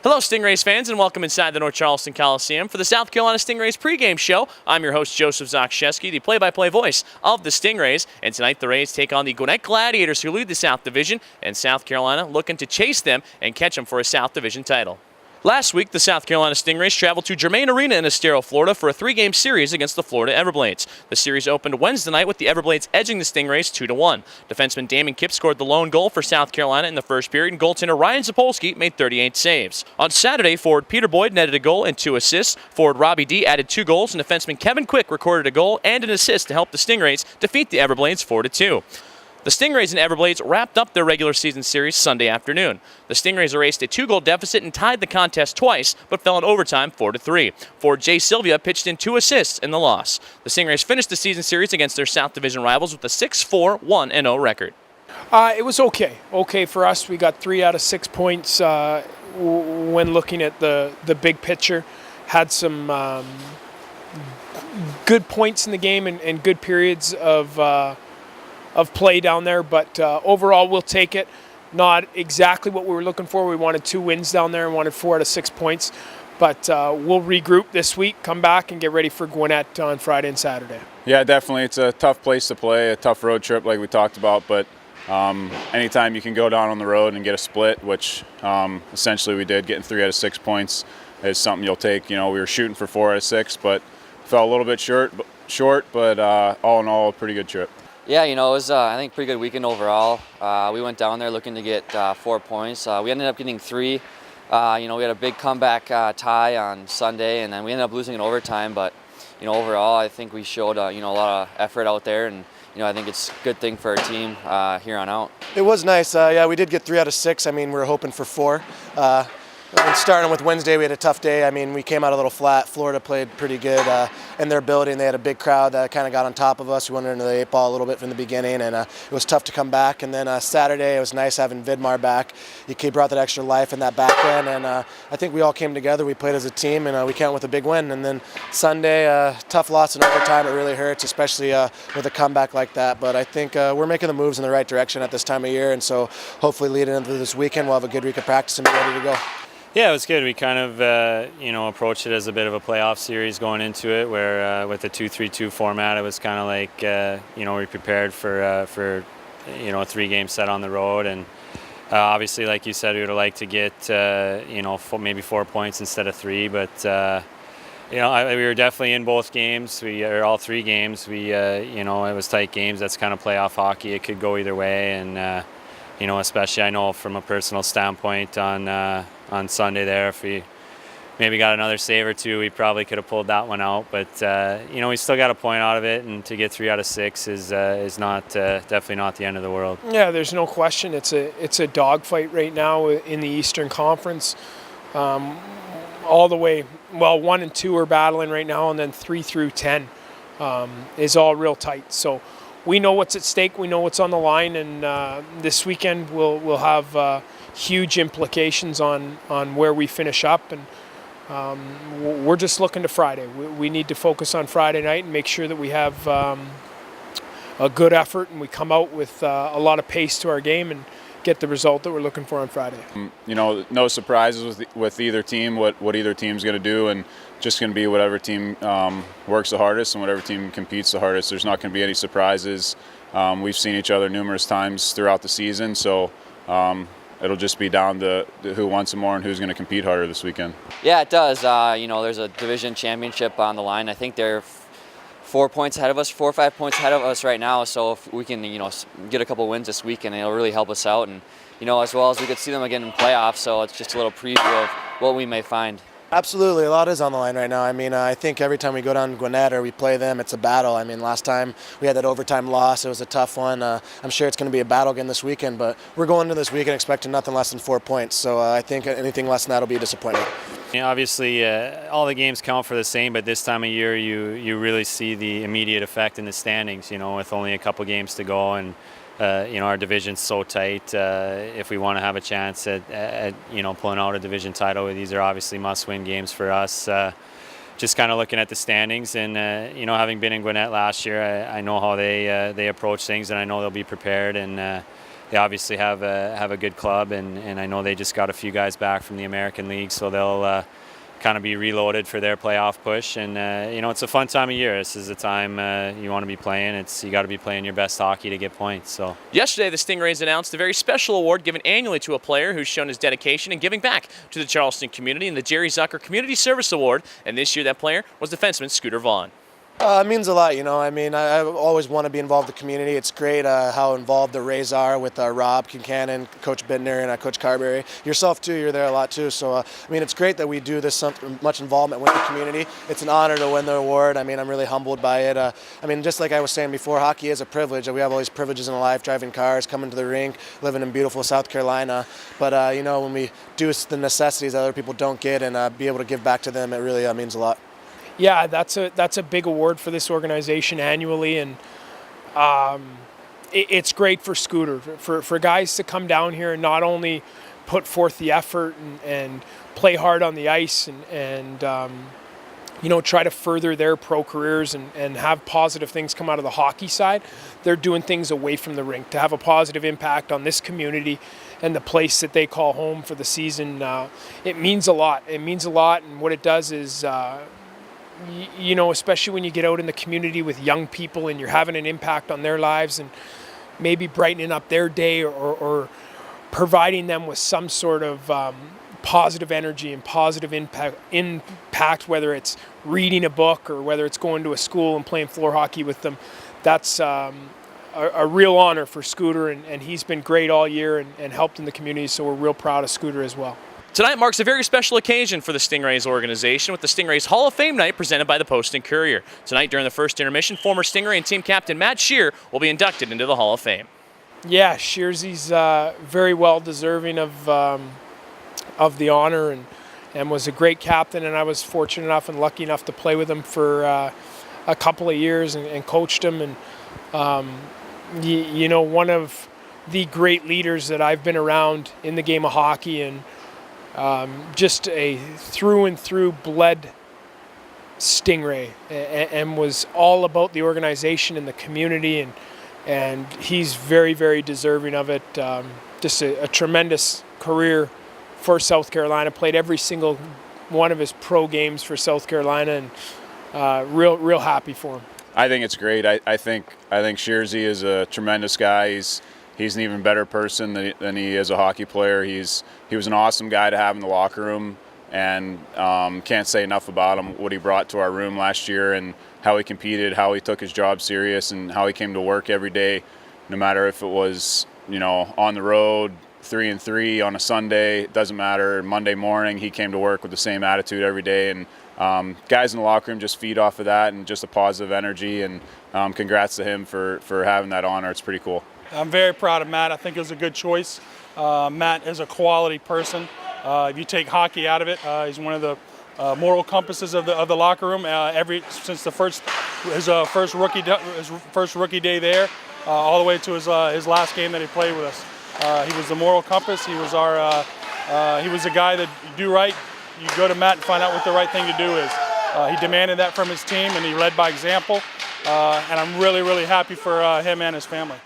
Hello, Stingrays fans, and welcome inside the North Charleston Coliseum for the South Carolina Stingrays pregame show. I'm your host, Joseph Zakshesky, the play-by-play voice of the Stingrays. And tonight, the Rays take on the Gwinnett Gladiators, who lead the South Division, and South Carolina looking to chase them and catch them for a South Division title. Last week, the South Carolina Stingrays traveled to Germain Arena in Estero, Florida for a three-game series against the Florida Everblades. The series opened Wednesday night with the Everblades edging the Stingrays 2-1. Defenseman Damon Kipp scored the lone goal for South Carolina in the first period, and goaltender Ryan Zapolsky made 38 saves. On Saturday, forward Peter Boyd netted a goal and 2 assists. Forward Robbie D added 2 goals, and defenseman Kevin Quick recorded a goal and an assist to help the Stingrays defeat the Everblades 4-2. The Stingrays and Everblades wrapped up their regular season series Sunday afternoon. The Stingrays erased a 2-goal deficit and tied the contest twice, but fell in overtime 4-3. Forward Jay Sylvia pitched in 2 assists in the loss. The Stingrays finished the season series against their South Division rivals with a 6-4, 1-0 record. It was okay. Okay for us. We got 3 out of 6 points when looking at the big picture. Had some good points in the game and good periods of play down there, but overall we'll take it. Not exactly what we were looking for. We wanted 2 wins down there and wanted 4 out of 6 points, but we'll regroup this week, come back and get ready for Gwinnett on Friday and Saturday. Yeah, definitely. It's a tough place to play, a tough road trip like we talked about, but anytime you can go down on the road and get a split, which essentially we did, getting 3 out of 6 points is something you'll take. You know, we were shooting for 4 out of 6, but fell a little bit short, but all in all, a pretty good trip. Yeah, you know, it was, I think, a pretty good weekend overall. We went down there looking to get 4 points. We ended up getting 3. You know, we had a big comeback tie on Sunday, and then we ended up losing in overtime. But, you know, overall, I think we showed, you know, a lot of effort out there, and, you know, I think it's a good thing for our team here on out. It was nice. Yeah, we did get 3 out of 6. I mean, we were hoping for 4. And starting with Wednesday, we had a tough day. I mean, we came out a little flat. Florida played pretty good in their building. They had a big crowd that kind of got on top of us. We went into the 8 ball a little bit from the beginning, and it was tough to come back. And then Saturday, it was nice having Vidmar back. He brought that extra life in that back end, and I think we all came together. We played as a team, and we came out with a big win. And then Sunday, tough loss in overtime. It really hurts, especially with a comeback like that. But I think we're making the moves in the right direction at this time of year, and so hopefully leading into this weekend, we'll have a good week of practice and be ready to go. Yeah, it was good. We kind of, you know, approached it as a bit of a playoff series going into it, where with the 2-3-2 format, it was kind of like, you know, we prepared for you know, a 3-game set on the road, and obviously, like you said, we would have liked to get, you know, maybe 4 points instead of 3, but you know, we were definitely in both games. All 3 games. You know, it was tight games. That's kind of playoff hockey. It could go either way, and you know, especially I know from a personal standpoint on Sunday there, if we maybe got another save or 2, we probably could have pulled that one out. But you know, we still got a point out of it, and to get 3 out of 6 is not definitely not the end of the world. Yeah, there's no question. It's a dogfight right now in the Eastern Conference. All the way, well, 1 and 2 are battling right now, and then 3 through 10 is all real tight. So we know what's at stake. We know what's on the line, and this weekend we'll have huge implications on where we finish up, and we're just looking to Friday. We need to focus on Friday night and make sure that we have a good effort and we come out with a lot of pace to our game and get the result that we're looking for on Friday. You know, no surprises with either team, what either team's going to do, and just going to be whatever team works the hardest and whatever team competes the hardest. There's not going to be any surprises. We've seen each other numerous times throughout the season, so it'll just be down to who wants it more and who's going to compete harder this weekend. Yeah, it does. You know, there's a division championship on the line. I think they're 4 points ahead of us, 4 or 5 points ahead of us right now. So if we can, you know, get a couple wins this weekend, it'll really help us out. And, you know, as well as we could see them again in playoffs. So it's just a little preview of what we may find. Absolutely, a lot is on the line right now. I mean, I think every time we go down to Gwinnett or we play them, it's a battle. I mean, last time we had that overtime loss, it was a tough one. I'm sure it's going to be a battle again this weekend, but we're going into this weekend expecting nothing less than 4 points. So I think anything less than that will be a disappointment. Yeah, obviously, all the games count for the same, but this time of year, you really see the immediate effect in the standings. You know, with only a couple games to go, and you know, our division's so tight. If we want to have a chance at you know, pulling out a division title, these are obviously must-win games for us. Just kind of looking at the standings, and you know, having been in Gwinnett last year, I know how they approach things, and I know they'll be prepared. And they obviously have a good club, and I know they just got a few guys back from the American League, so they'll kind of be reloaded for their playoff push. And it's a fun time of year. This is the time you want to be playing. You got to be playing your best hockey to get points. So yesterday, the Stingrays announced a very special award given annually to a player who's shown his dedication and giving back to the Charleston community, in the Jerry Zucker Community Service Award. And this year, that player was defenseman Scooter Vaughn. It means a lot, I mean, I always want to be involved in the community. It's great how involved the Rays are with Rob Kincannon, Coach Bittner, and Coach Carberry. Yourself, too, you're there a lot, too. So, I mean, it's great that we do this much involvement with the community. It's an honor to win the award. I mean, I'm really humbled by it. I mean, just like I was saying before, hockey is a privilege. We have all these privileges in life, driving cars, coming to the rink, living in beautiful South Carolina. But, when we do the necessities that other people don't get and be able to give back to them, it really means a lot. Yeah, that's a big award for this organization annually, and it's great for Scooter, for guys to come down here and not only put forth the effort and play hard on the ice and try to further their pro careers and have positive things come out of the hockey side. They're doing things away from the rink to have a positive impact on this community and the place that they call home for the season. It means a lot. It means a lot, and what it does is especially when you get out in the community with young people and you're having an impact on their lives and maybe brightening up their day or providing them with some sort of positive energy and positive impact, whether it's reading a book or whether it's going to a school and playing floor hockey with them. That's a real honor for Scooter, and he's been great all year and helped in the community, so we're real proud of Scooter as well. Tonight marks a very special occasion for the Stingrays organization with the Stingrays Hall of Fame night presented by the Post and Courier. Tonight during the first intermission, former Stingray and team captain Matt Shear will be inducted into the Hall of Fame. Yeah, Shearsy's very well deserving of the honor and was a great captain, and I was fortunate enough and lucky enough to play with him for a couple of years and coached him. And one of the great leaders that I've been around in the game of hockey, and just a through and through bled Stingray, and was all about the organization and the community, and he's very, very deserving of it. Just a tremendous career for South Carolina. Played every single one of his pro games for South Carolina, and real happy for him. I think it's great. I think Shearsy is a tremendous guy. He's an even better person than he is a hockey player. He was an awesome guy to have in the locker room, and can't say enough about him, what he brought to our room last year and how he competed, how he took his job serious, and how he came to work every day, no matter if it was on the road, 3-3 on a Sunday, it doesn't matter. Monday morning, he came to work with the same attitude every day, and guys in the locker room just feed off of that and just a positive energy. And congrats to him for having that honor. It's pretty cool. I'm very proud of Matt. I think it was a good choice. Matt is a quality person. If you take hockey out of it, he's one of the moral compasses of the locker room. Since his first rookie day there, all the way to his last game that he played with us, he was the moral compass. He was he was a guy that you do right, you go to Matt and find out what the right thing to do is. He demanded that from his team, and he led by example. And I'm really, really happy for him and his family.